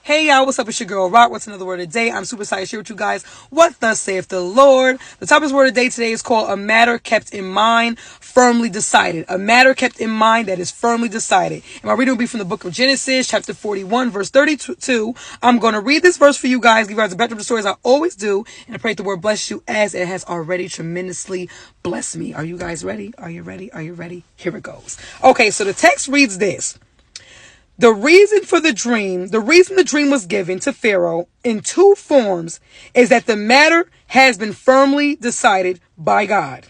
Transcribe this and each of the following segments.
Hey y'all, what's up? It's your girl Rock. What's another word of the day? I'm super excited to share with you guys what thus saith the Lord. The topic word of the day today is called a matter kept in mind, firmly decided. A matter kept in mind that is firmly decided. And my reading will be from the book of Genesis, chapter 41, verse 32. I'm going to read this verse for you guys, give you guys a backdrop of the story as I always do, and I pray the word bless you as it has already tremendously blessed me. Are you guys ready? Are you ready? Are you ready? Here it goes. Okay, so the text reads this. The reason the dream was given to Pharaoh in two forms is that the matter has been firmly decided by God.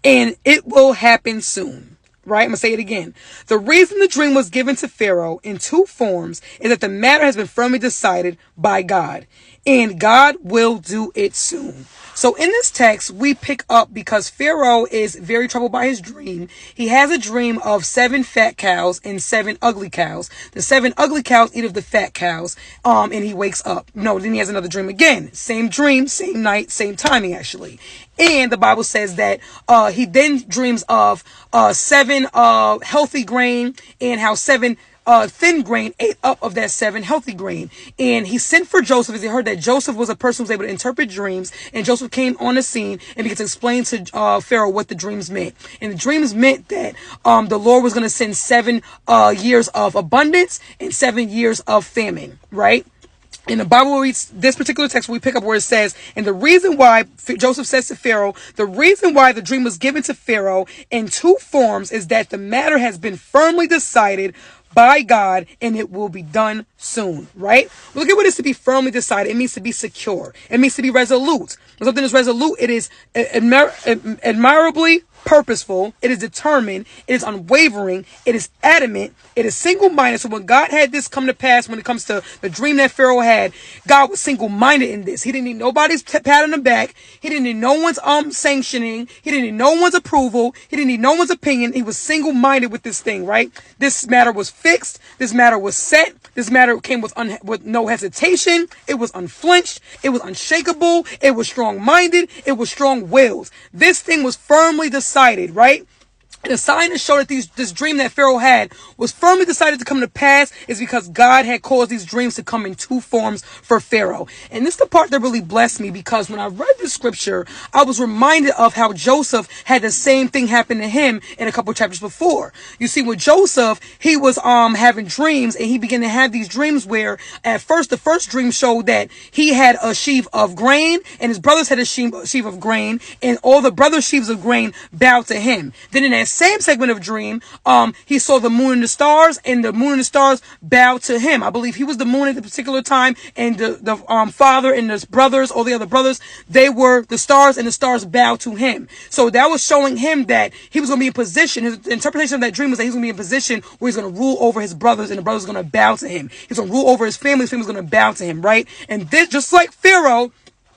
And it will happen soon. Right? I'm going to say it again. The reason the dream was given to Pharaoh in two forms is that the matter has been firmly decided by God. And God will do it soon. So in this text, we pick up because Pharaoh is very troubled by his dream. He has a dream of 7 fat cows and 7 ugly cows. The 7 ugly cows eat of the fat cows, and he wakes up. No, then he has another dream again. Same dream, same night, same timing actually. And the Bible says that he then dreams of 7 healthy grain and how 7 thin grain ate up of that 7 healthy grain. And he sent for Joseph as he heard that Joseph was a person who was able to interpret dreams. And Joseph came on the scene and began to explain to Pharaoh what the dreams meant. And the dreams meant that the Lord was going to send 7 years of abundance and 7 years of famine, right? In the Bible reads this particular text, we pick up where it says, and the reason why Joseph says to Pharaoh, the reason why the dream was given to Pharaoh in two forms is that the matter has been firmly decided by God and it will be done soon, right? Look at what it is to be firmly decided. It means to be secure. It means to be resolute. When something is resolute, it is admirably purposeful, it is determined, it is unwavering, it is adamant, it is single-minded. So when God had this come to pass, when it comes to the dream that Pharaoh had, God was single-minded in this. He didn't need nobody's pat on the back. He didn't need no one's sanctioning. He didn't need no one's approval. He didn't need no one's opinion. He was single-minded with this thing, right? This matter was fixed. This matter was set. This matter came with no hesitation. It was unflinched. It was unshakable. It was strong-minded. It was strong-willed. This thing was firmly decided, right? And a sign to show that this dream that Pharaoh had was firmly decided to come to pass is because God had caused these dreams to come in two forms for Pharaoh. And this is the part that really blessed me, because when I read the scripture, I was reminded of how Joseph had the same thing happen to him in a couple chapters before. You see, with Joseph, he was having dreams, and he began to have these dreams where at first the first dream showed that he had a sheaf of grain and his brothers had a sheaf of grain, and all the brothers' sheaves of grain bowed to him. Then in that same segment of dream, he saw the moon and the stars, and the moon and the stars bowed to him. I believe he was the moon at the particular time, and the father and his brothers, all the other brothers, they were the stars, and the stars bowed to him. So that was showing him that he was going to be in position. His interpretation of that dream was that he was going to be in position where he's going to rule over his brothers, and the brothers are going to bow to him. He's going to rule over his family. His family's going to bow to him, right? And this, just like Pharaoh,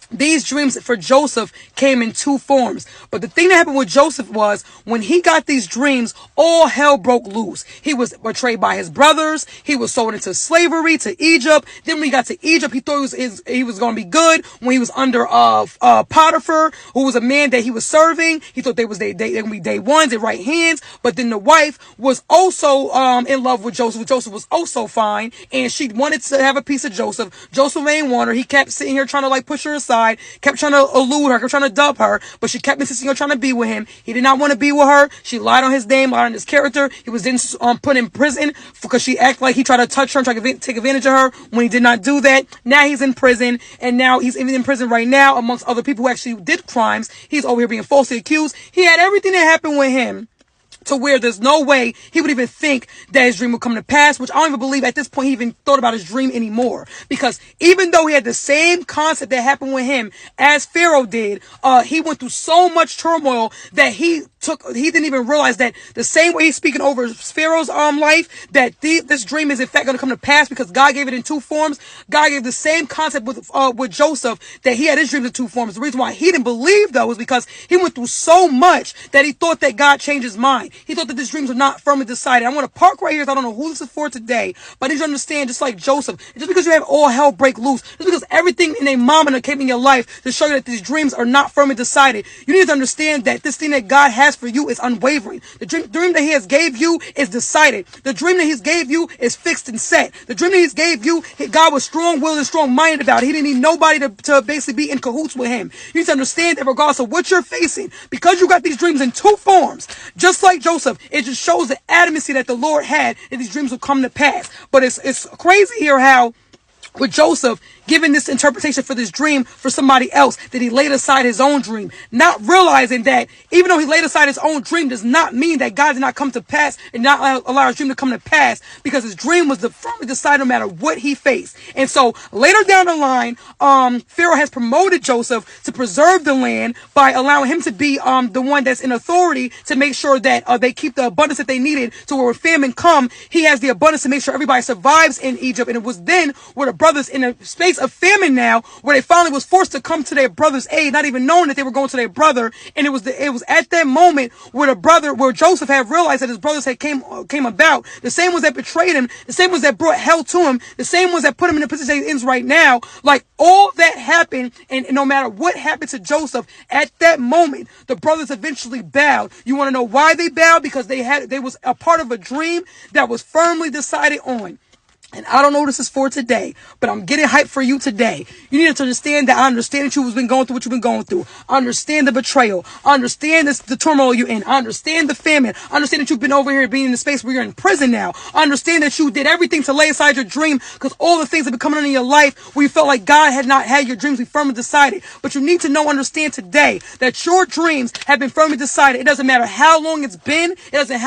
these dreams for Joseph came in two forms. But the thing that happened with Joseph was when he got these dreams, all hell broke loose. He was betrayed by his brothers. He was sold into slavery to Egypt. Then when he got to Egypt, he thought he was going to be good. When he was under Potiphar, who was a man that he was serving, he thought they going to be day ones and right hands. But then the wife was also in love with Joseph. Joseph was also fine, and she wanted to have a piece of Joseph. Joseph ain't want her. He kept sitting here trying to like push her aside. Kept trying to elude her, kept trying to dub her, but she kept insisting on trying to be with him. He did not want to be with her. She lied on his name, lied on his character. He was then put in prison because she acted like he tried to touch her and try to take advantage of her when he did not do that. Now he's in prison, and now he's even in prison right now amongst other people who actually did crimes. He's over here being falsely accused. He had everything that happened with him to where there's no way he would even think that his dream would come to pass, which I don't even believe at this point he even thought about his dream anymore. Because even though he had the same concept that happened with him as Pharaoh did, he went through so much turmoil that he didn't even realize that the same way he's speaking over Pharaoh's life, that this dream is in fact going to come to pass because God gave it in two forms. God gave the same concept with Joseph, that he had his dreams in two forms. The reason why he didn't believe though was because he went through so much that he thought that God changed his mind. He thought that his dreams were not firmly decided. I want to park right here, so I don't know who this is for today, but I need you to understand, just like Joseph, just because you have all hell break loose, just because everything in a moment came in your life to show you that these dreams are not firmly decided, you need to understand that this thing that God has for you is unwavering. The dream that he has gave you is decided. The dream that he's gave you is fixed and set. The dream that he's gave you, God was strong-willed and strong-minded about it. He didn't need nobody to basically be in cahoots with him. You need to understand that regardless of what you're facing, because you got these dreams in two forms, just like Joseph, it just shows the adamancy that the Lord had, and these dreams will come to pass. But it's crazy here how with Joseph giving this interpretation for this dream for somebody else, that he laid aside his own dream, not realizing that even though he laid aside his own dream does not mean that God did not come to pass and not allow his dream to come to pass, because his dream was firmly decided no matter what he faced. And so later down the line, Pharaoh has promoted Joseph to preserve the land by allowing him to be the one that's in authority to make sure that they keep the abundance that they needed, to where when famine come, he has the abundance to make sure everybody survives in Egypt. And it was then where the brothers, in a space of famine now, where they finally was forced to come to their brother's aid, not even knowing that they were going to their brother. And it was at that moment where where Joseph had realized that his brothers had came about, the same ones that betrayed him, the same ones that brought hell to him, the same ones that put him in the position he is right now. Like, all that happened, and no matter what happened to Joseph, at that moment, the brothers eventually bowed. You want to know why they bowed? Because they was a part of a dream that was firmly decided on. And I don't know what this is for today, but I'm getting hyped for you today. You need to understand that I understand that you've been going through what you've been going through. I understand the betrayal. I understand the turmoil you're in. I understand the famine. I understand that you've been over here being in a space where you're in prison now. I understand that you did everything to lay aside your dream, because all the things that have been coming in your life where you felt like God had not had your dreams be firmly decided. But you need to understand today that your dreams have been firmly decided. It doesn't matter how long it's been. It doesn't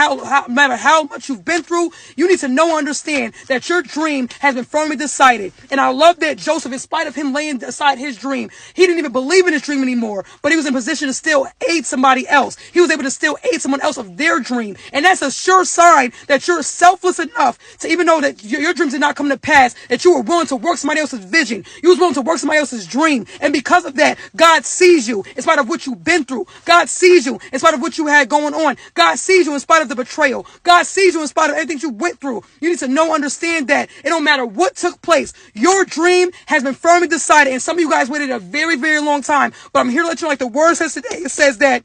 matter how much you've been through. You need to understand that your dream has been firmly decided. And I love that Joseph, in spite of him laying aside his dream, he didn't even believe in his dream anymore, but he was in position to still aid somebody else. He was able to still aid someone else of their dream. And that's a sure sign that you're selfless enough to, even though that your dreams did not come to pass, that you were willing to work somebody else's vision. You was willing to work somebody else's dream. And because of that, God sees you in spite of what you've been through. God sees you in spite of what you had going on. God sees you in spite of the betrayal. God sees you in spite of everything you went through. You need to understand that it don't matter what took place. Your dream has been firmly decided. And some of you guys waited a very, very long time. But I'm here to let you know, like the word says today, it says that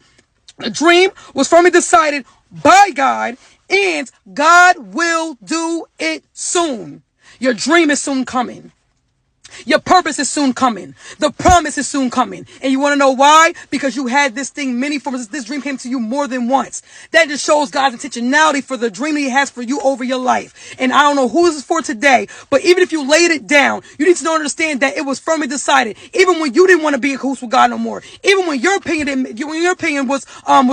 the dream was firmly decided by God, and God will do it soon. Your dream is soon coming. Your purpose is soon coming. The promise is soon coming. And you want to know why? Because you had this thing many forms. This dream came to you more than once. That just shows God's intentionality for the dream that he has for you over your life. And I don't know who this is for today, but even if you laid it down, you need to understand that it was firmly decided. Even when you didn't want to be in cahoots with God no more. Even when your opinion was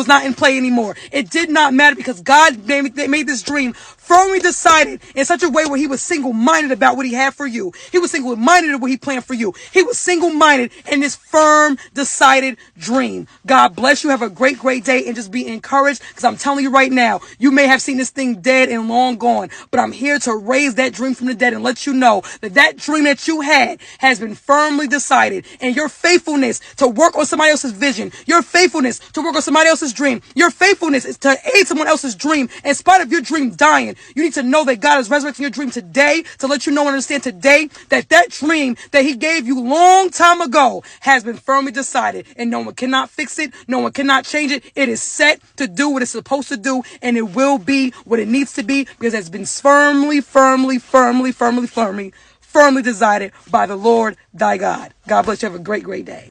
not in play anymore. It did not matter, because God made this dream firmly decided in such a way where he was single-minded about what he had for you. He was single-minded of what he planned for you. He was single-minded in this firm, decided dream. God bless you. Have a great, great day, and just be encouraged, because I'm telling you right now, you may have seen this thing dead and long gone, but I'm here to raise that dream from the dead and let you know that that dream that you had has been firmly decided. And your faithfulness to work on somebody else's vision, your faithfulness to work on somebody else's dream, your faithfulness is to aid someone else's dream in spite of your dream dying. You need to know that God is resurrecting your dream today to let you know and understand today that that dream that he gave you long time ago has been firmly decided, and no one cannot fix it. No one cannot change it. It is set to do what it's supposed to do, and it will be what it needs to be, because it's been firmly decided by the Lord thy God. God bless you. Have a great, great day.